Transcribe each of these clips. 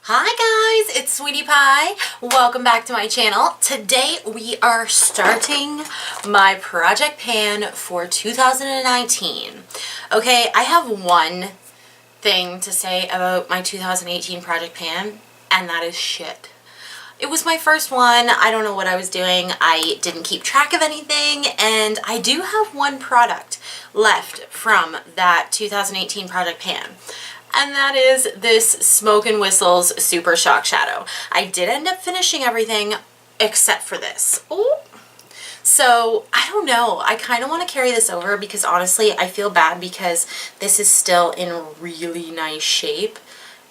Hi guys, it's Sweety Pie. Welcome back to my channel. Today we are starting my project pan for 2019. Okay, I have one thing to say about my 2018 project pan, and that is shit. It was my first one. I don't know what I was doing. I didn't keep track of anything, and I do have one product left from that 2018 project pan. And that is this Smoke and Whistles Super Shock Shadow. I did end up finishing everything except for this. Ooh. So, I don't know. I kind of want to carry this over because honestly, I feel bad because this is still in really nice shape.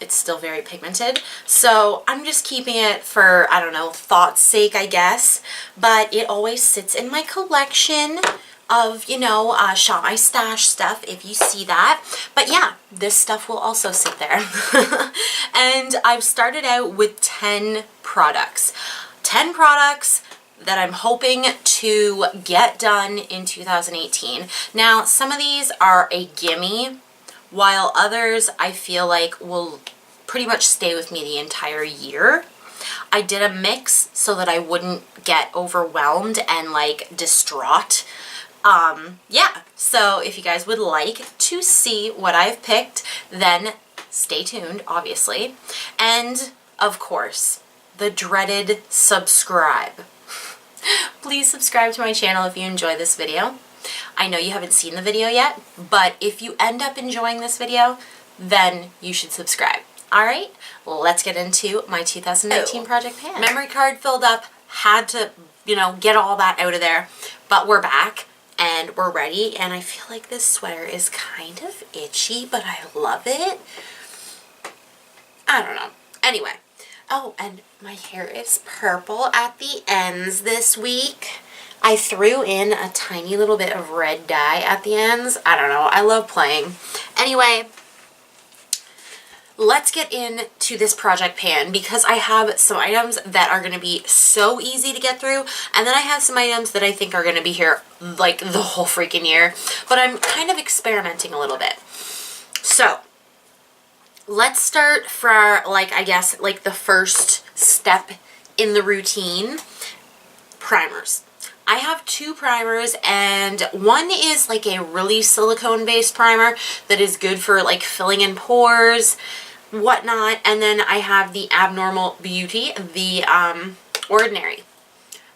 It's still very pigmented. So, I'm just keeping it for, I don't know, thought's sake, I guess. But it always sits in my collection of, you know, Shop My Stash stuff, if you see that. But yeah, this stuff will also sit there. And I've started out with 10 products. 10 products that I'm hoping to get done in 2018. Now, some of these are a gimme, while others I feel like will pretty much stay with me the entire year. I did a mix so that I wouldn't get overwhelmed and like distraught. Yeah, so if you guys would like to see what I've picked, then stay tuned, obviously. And, of course, the dreaded subscribe. Please subscribe to my channel if you enjoy this video. I know you haven't seen the video yet, but if you end up enjoying this video, then you should subscribe. Alright, let's get into my 2019 project pan. Memory card filled up, had to, you know, get all that out of there, but we're back. And we're ready, and I feel like this sweater is kind of itchy, but I love it. I don't know. Anyway. Oh, and my hair is purple at the ends this week. I threw in a tiny little bit of red dye at the ends. I don't know. I love playing. Anyway, let's get into this project pan because I have some items that are going to be so easy to get through, and then I have some items that I think are going to be here like the whole freaking year, but I'm kind of experimenting a little bit. So let's start for like, I guess, like the first step in the routine, primers. I have two primers, and one is like a really silicone based primer that is good for like filling in pores, whatnot, and then I have the Abnormal Beauty, the Ordinary.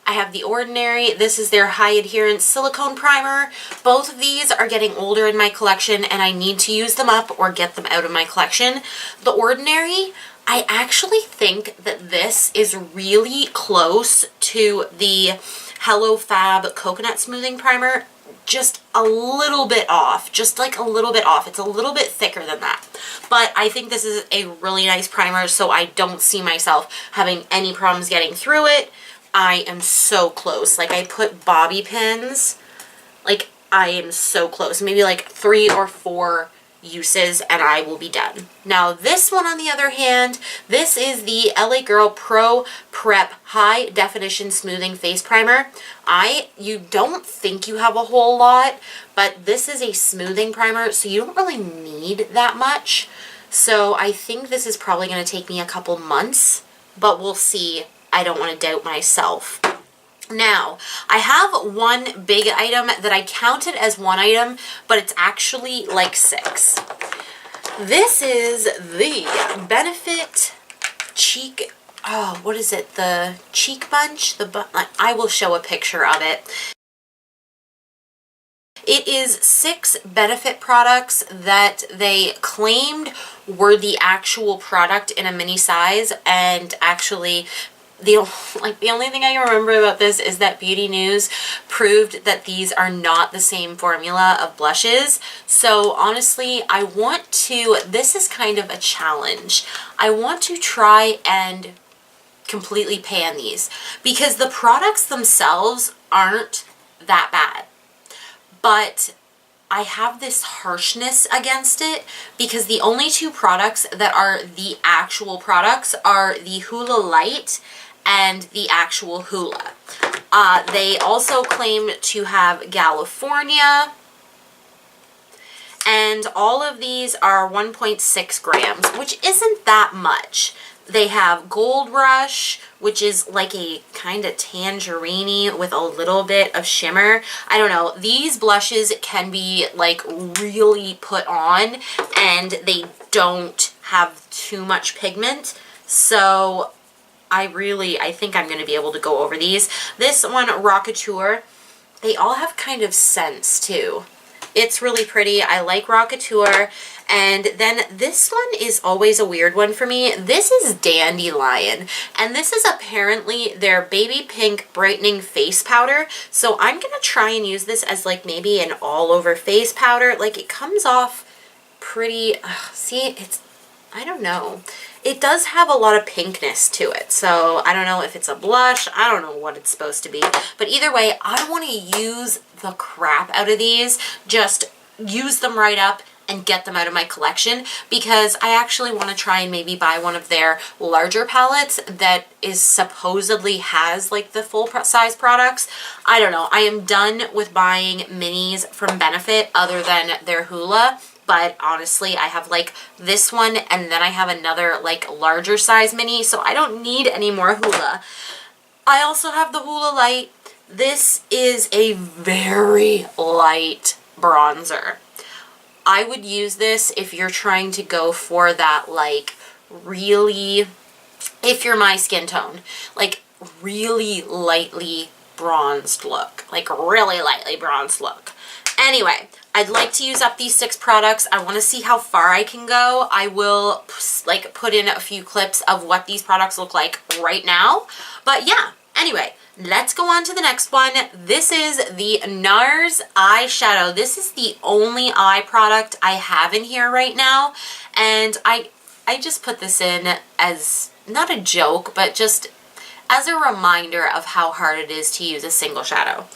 I have the Ordinary. This is their high adherence silicone primer. Both of these are getting older in my collection, and I need to use them up or get them out of my collection. The Ordinary, I actually think that this is really close to the Hello Fab Coconut Smoothing Primer. Just a little bit off. Just like a little bit off. It's a little bit thicker than that. But I think this is a really nice primer, so I don't see myself having any problems getting through it. I am so close. Like, I put bobby pins. Like, I am so close. Maybe like 3 or 4 uses and I will be done. Now this one, on the other hand, this is the LA Girl Pro Prep High Definition Smoothing Face Primer. You don't think you have a whole lot, but this is a smoothing primer, so you don't really need that much. So I think this is probably going to take me a couple months, but we'll see. I don't want to doubt myself. Now, I have one big item that I counted as one item, but it's actually like 6. This is the Benefit Cheek, oh, what is it? The Cheek Bunch? I will show a picture of it. It is 6 Benefit products that they claimed were the actual product in a mini size, and actually the only thing I remember about this is that Beauty News proved that these are not the same formula of blushes. So honestly, this is kind of a challenge. I want to try and completely pan these because the products themselves aren't that bad. But I have this harshness against it because the only 2 products that are the actual products are the Hoola Light and the actual Hoola. They also claim to have California, And all of these are 1.6 grams, which isn't that much. They have Gold Rush, which is like a kind of tangerine-y with a little bit of shimmer. I don't know. These blushes can be like really put on and they don't have too much pigment. So I think I'm going to be able to go over these. This one, Rockateur, they all have kind of scents too. It's really pretty. I like Rockateur. And then this one is always a weird one for me. This is Dandelion. And this is apparently their baby pink brightening face powder. So I'm going to try and use this as like maybe an all over face powder. Like it comes off pretty, see, I don't know. It does have a lot of pinkness to it. So I don't know if it's a blush. I don't know what it's supposed to be. But either way, I want to use the crap out of these. Just use them right up and get them out of my collection, because I actually want to try and maybe buy one of their larger palettes that is supposedly has like the full size products. I don't know. I am done with buying minis from Benefit other than their Hoola. But honestly, I have like this one and then I have another like larger size mini, so I don't need any more Hoola. I also have the Hoola Light. This is a very light bronzer. I would use this if you're trying to go for that like really, if you're my skin tone, like really lightly bronzed look, like really lightly bronzed look. Anyway, I'd like to use up these 6 products. I want to see how far I can go. I will like put in a few clips of what these products look like right now. But yeah, anyway, let's go on to the next one. This is the NARS eyeshadow. This is the only eye product I have in here right now. And I just put this in as not a joke, but just as a reminder of how hard it is to use a single shadow.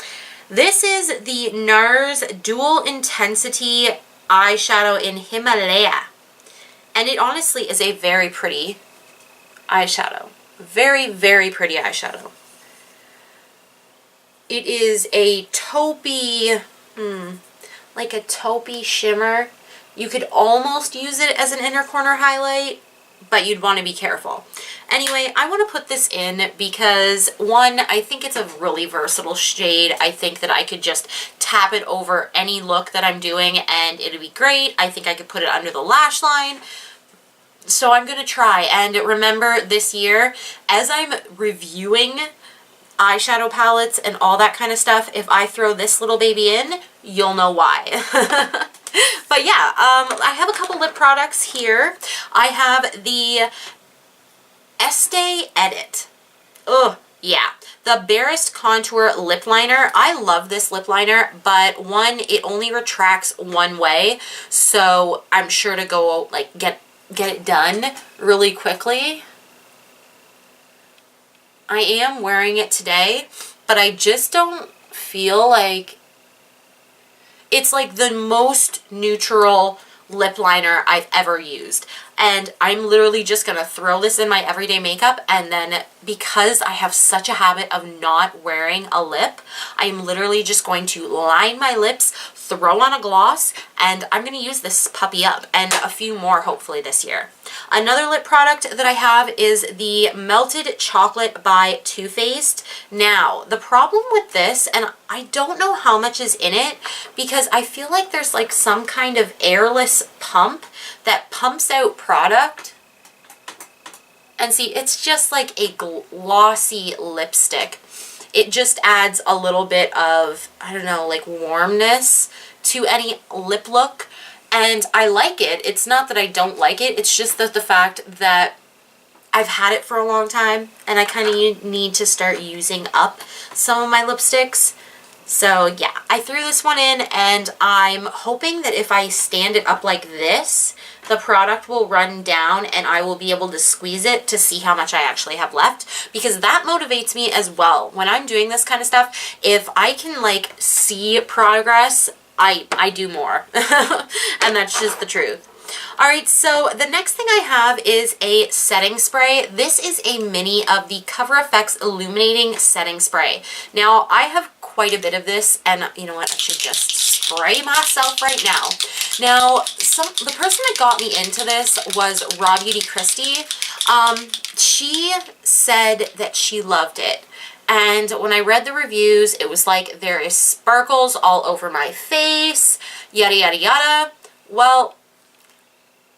This is the NARS Dual Intensity eyeshadow in Himalaya. And it honestly is a very pretty eyeshadow. Very, very pretty eyeshadow. It is a taupey, like a taupey shimmer. You could almost use it as an inner corner highlight, but you'd want to be careful. Anyway, I want to put this in because, one, I think it's a really versatile shade. I think that I could just tap it over any look that I'm doing and it'd be great. I think I could put it under the lash line. So I'm going to try. And remember, this year, as I'm reviewing eyeshadow palettes and all that kind of stuff, if I throw this little baby in, you'll know why. But yeah, I have a couple lip products here. I have the Estee Edit. Oh, yeah. The Barest Contour Lip Liner. I love this lip liner, but one, it only retracts one way, so I'm sure to go, like, get it done really quickly. I am wearing it today, but I just don't feel like it's like the most neutral lip liner I've ever used. And I'm literally just going to throw this in my everyday makeup, and then because I have such a habit of not wearing a lip, I'm literally just going to line my lips, throw on a gloss, and I'm going to use this puppy up, and a few more hopefully this year. Another lip product that I have is the Melted Chocolate by Too Faced. Now, the problem with this, and I don't know how much is in it, because I feel like there's like some kind of airless pump that pumps out product. And see, it's just like a glossy lipstick. It just adds a little bit of, I don't know, like warmness to any lip look. And I like it. It's not that I don't like it. It's just that the fact that I've had it for a long time and I kind of need to start using up some of my lipsticks. So yeah, I threw this one in, and I'm hoping that if I stand it up like this, the product will run down and I will be able to squeeze it to see how much I actually have left, because that motivates me as well. When I'm doing this kind of stuff, if I can like see progress, I do more. And that's just the truth. Alright, so the next thing I have is a setting spray. This is a mini of the Cover FX Illuminating Setting Spray. Now, I have quite a bit of this, and you know what, I should just spray myself right now. Now, the person that got me into this was Raw Beauty Christie. She said that she loved it. And when I read the reviews, it was like, there is sparkles all over my face, yada, yada, yada. Well,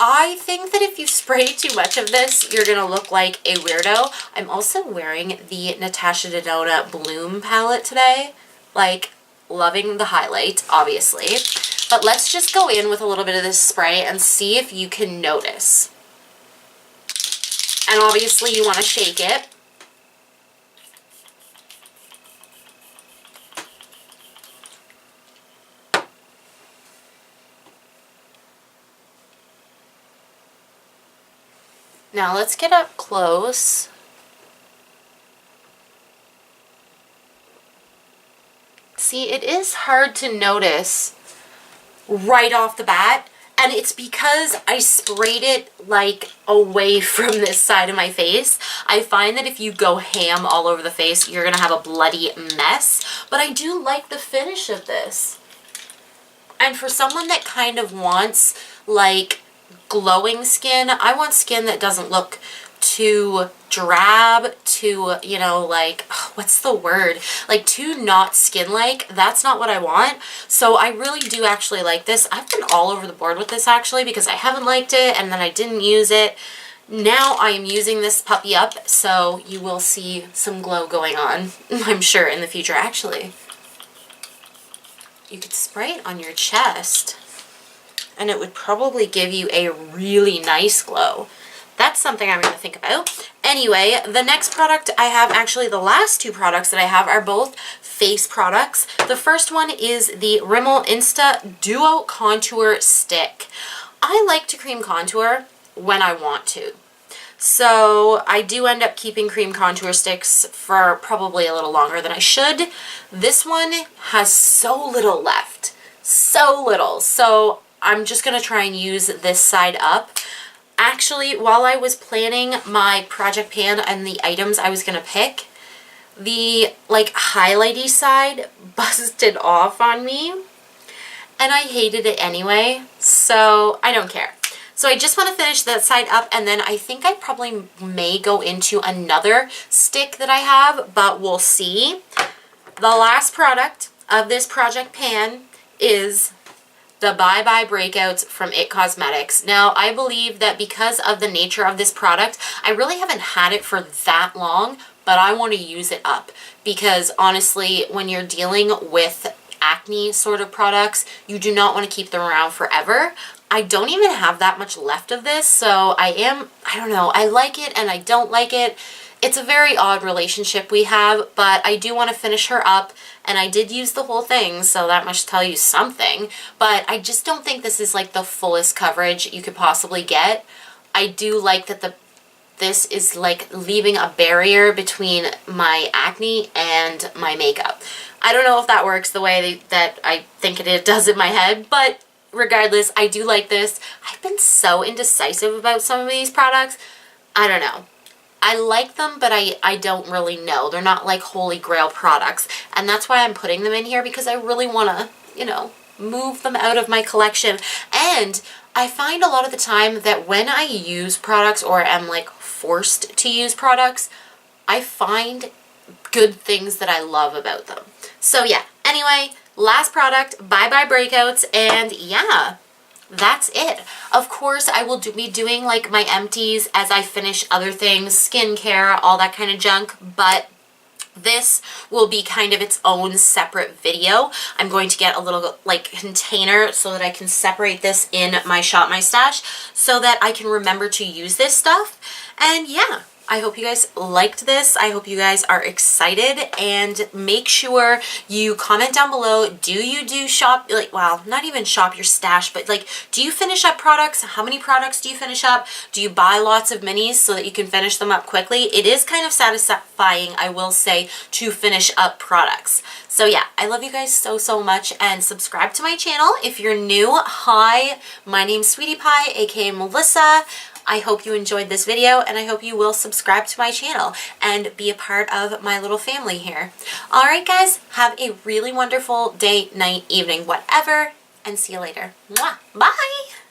I think that if you spray too much of this, you're going to look like a weirdo. I'm also wearing the Natasha Denona Bloom palette today. Like, loving the highlight, obviously. But let's just go in with a little bit of this spray and see if you can notice. And obviously you want to shake it. Now let's get up close. See, it is hard to notice right off the bat, and it's because I sprayed it like away from this side of my face. I find that if you go ham all over the face, you're gonna have a bloody mess, but I do like the finish of this. And for someone that kind of wants like glowing skin, I want skin that doesn't look too drab, too, you know, like, what's the word? Like, too not skin-like. That's not what I want. So I really do actually like this. I've been all over the board with this, actually, because I haven't liked it, and then I didn't use it. Now I am using this puppy up, so you will see some glow going on, I'm sure, in the future. Actually, you could spray it on your chest, and it would probably give you a really nice glow. That's something I'm going to think about. Anyway, the next product I have, actually the last two products that I have are both face products. The first one is the Rimmel Insta Duo Contour Stick. I like to cream contour when I want to. So I do end up keeping cream contour sticks for probably a little longer than I should. This one has so little left. So little. So I'm just going to try and use this side up. Actually, while I was planning my project pan and the items I was going to pick, the like highlighty side busted off on me, and I hated it anyway, so I don't care. So I just want to finish that side up, and then I think I probably may go into another stick that I have, but we'll see. The last product of this project pan is the Bye Bye Breakouts from IT Cosmetics. Now, I believe that because of the nature of this product, I really haven't had it for that long, but I want to use it up. Because honestly, when you're dealing with acne sort of products, you do not want to keep them around forever. I don't even have that much left of this, so I don't know, I like it and I don't like it. It's a very odd relationship we have, but I do want to finish her up, and I did use the whole thing, so that must tell you something. But I just don't think this is like the fullest coverage you could possibly get. I do like that this is like leaving a barrier between my acne and my makeup. I don't know if that works the way that I think it does in my head, but regardless, I do like this. I've been so indecisive about some of these products. I don't know. I like them, but I don't really know. They're not like holy grail products. And that's why I'm putting them in here, because I really want to, you know, move them out of my collection. And I find a lot of the time that when I use products or am like forced to use products, I find good things that I love about them. So yeah, anyway, last product, Bye Bye Breakouts, and yeah, that's it. Of course, I will be doing like my empties as I finish other things, skincare, all that kind of junk, but this will be kind of its own separate video. I'm going to get a little like container so that I can separate this in my Shop My Stash so that I can remember to use this stuff. And yeah, I hope you guys liked this. I hope you guys are excited, and make sure you comment down below. Do you do shop, like, well, not even shop your stash, but like, do you finish up products? How many products do you finish up? Do you buy lots of minis so that you can finish them up quickly? It is kind of satisfying, I will say, to finish up products. So yeah, I love you guys so, so much, and subscribe to my channel if you're new. Hi, my name's Sweety Pie, aka Melissa. I hope you enjoyed this video, and I hope you will subscribe to my channel and be a part of my little family here. Alright guys, have a really wonderful day, night, evening, whatever, and see you later. Mwah! Bye!